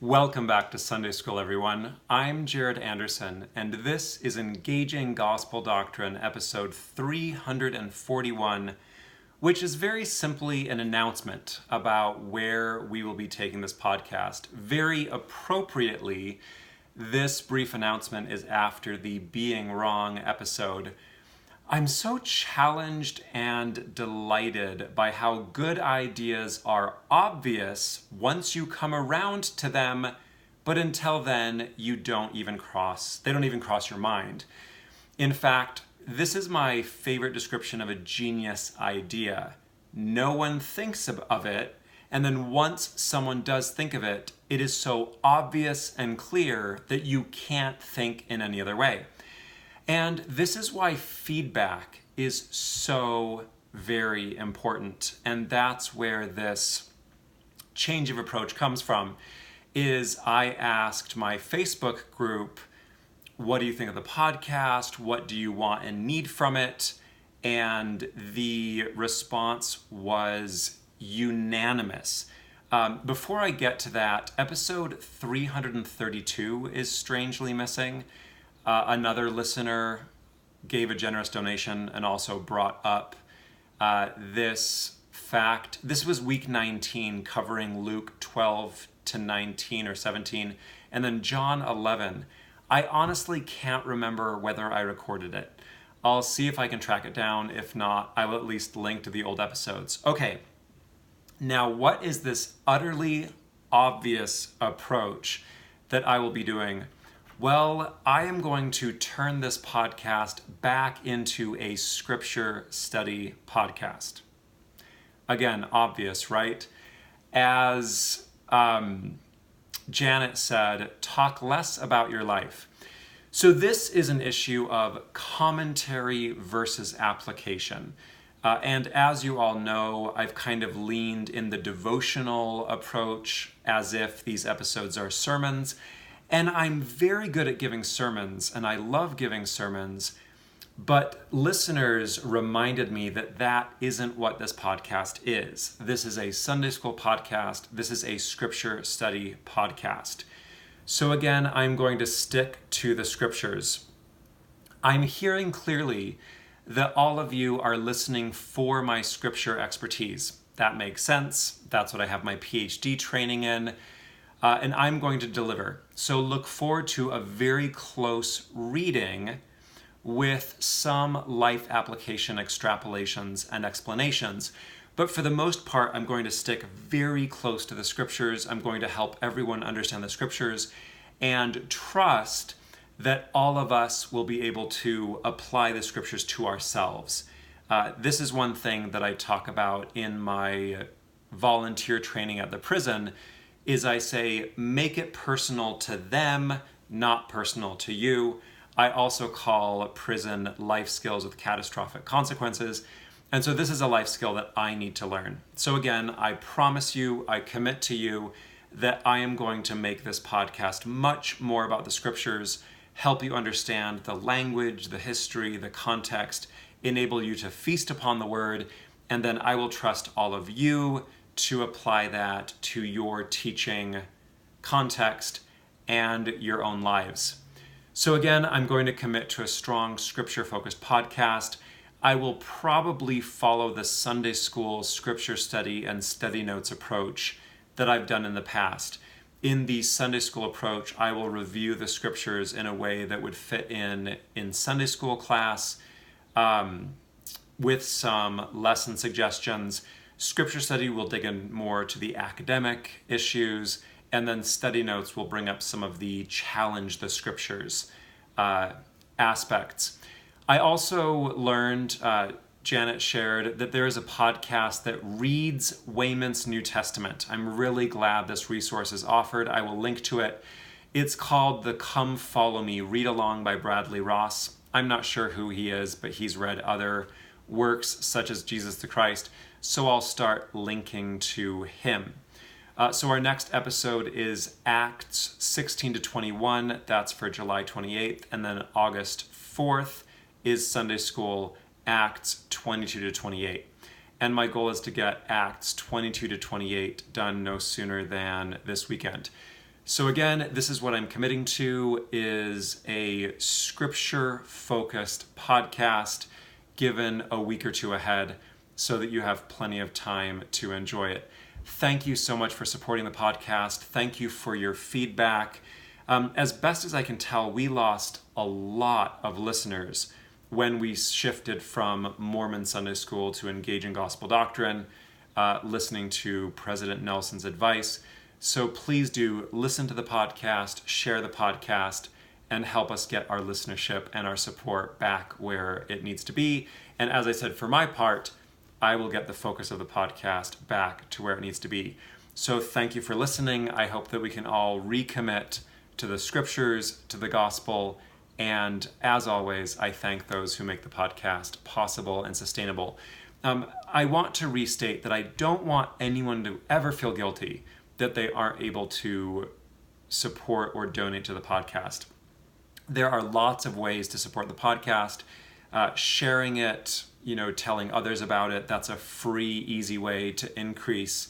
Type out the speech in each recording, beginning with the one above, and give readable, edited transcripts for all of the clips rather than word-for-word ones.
Welcome back to Sunday School, everyone. I'm Jared Anderson, and this is Engaging Gospel Doctrine, episode 341, which is very simply an announcement about where we will be taking this podcast. Very appropriately, this brief announcement is after the Being Wrong episode. I'm so challenged and delighted by how good ideas are obvious once you come around to them, but until then, they don't even cross your mind. In fact, this is my favorite description of a genius idea. No one thinks of it, and then once someone does think of it, it is so obvious and clear that you can't think in any other way. And this is why feedback is so very important. And that's where this change of approach comes from, is I asked my Facebook group, what do you think of the podcast? What do you want and need from it? And the response was unanimous. Before I get to that, episode 332 is strangely missing. Another listener gave a generous donation and also brought up this fact. This was week 19, covering Luke 12 to 19 or 17, and then John 11. I honestly can't remember whether I recorded it. I'll see if I can track it down. If not, I will at least link to the old episodes. Okay, now what is this utterly obvious approach that I will be doing? Well, I am going to turn this podcast back into a scripture study podcast. Again, obvious, right? As Janet said, talk less about your life. So this is an issue of commentary versus application. And as you all know, I've kind of leaned in the devotional approach as if these episodes are sermons. And I'm very good at giving sermons, and I love giving sermons, but listeners reminded me that that isn't what this podcast is. This is a Sunday school podcast. This is a scripture study podcast. So again, I'm going to stick to the scriptures. I'm hearing clearly that all of you are listening for my scripture expertise. That makes sense. That's what I have my PhD training in. And I'm going to deliver. So look forward to a very close reading with some life application extrapolations and explanations. But for the most part, I'm going to stick very close to the scriptures. I'm going to help everyone understand the scriptures and trust that all of us will be able to apply the scriptures to ourselves. This is one thing that I talk about in my volunteer training at the prison, is I say, make it personal to them, not personal to you. I also call prison life skills with catastrophic consequences. And so this is a life skill that I need to learn. So again, I promise you, I commit to you that I am going to make this podcast much more about the scriptures, help you understand the language, the history, the context, enable you to feast upon the word, and then I will trust all of you to apply that to your teaching context and your own lives. So again, I'm going to commit to a strong scripture-focused podcast. I will probably follow the Sunday school scripture study and study notes approach that I've done in the past. In the Sunday school approach, I will review the scriptures in a way that would fit in Sunday school class with some lesson suggestions. Scripture study will dig in more to the academic issues, and then study notes will bring up some of the challenge the scriptures aspects. I also learned, Janet shared, that there is a podcast that reads Wayman's New Testament. I'm really glad this resource is offered. I will link to it. It's called the Come Follow Me Read Along by Bradley Ross. I'm not sure who he is, but he's read other works such as Jesus the Christ. So I'll start linking to him. So our next episode is Acts 16 to 21. That's for July 28th. And then August 4th is Sunday School, Acts 22 to 28. And my goal is to get Acts 22 to 28 done no sooner than this weekend. So again, this is what I'm committing to, is a scripture-focused podcast given a week or two ahead so that you have plenty of time to enjoy it. Thank you so much for supporting the podcast. Thank you for your feedback. As best as I can tell, we lost a lot of listeners when we shifted from Mormon Sunday School to engaging gospel doctrine, listening to President Nelson's advice. So please do listen to the podcast, share the podcast, and help us get our listenership and our support back where it needs to be. And as I said, for my part, I will get the focus of the podcast back to where it needs to be. So thank you for listening. I hope that we can all recommit to the scriptures, to the gospel, and as always, I thank those who make the podcast possible and sustainable. I want to restate that I don't want anyone to ever feel guilty that they aren't able to support or donate to the podcast. There are lots of ways to support the podcast. Sharing it, telling others about it, that's a free, easy way to increase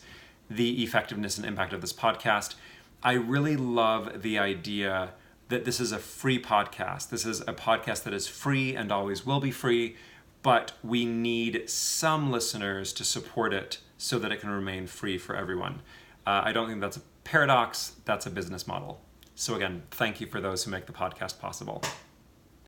the effectiveness and impact of this podcast. I really love the idea that this is a free podcast. This is a podcast that is free and always will be free, but we need some listeners to support it so that it can remain free for everyone. I don't think that's a paradox, that's a business model. So again, thank you for those who make the podcast possible.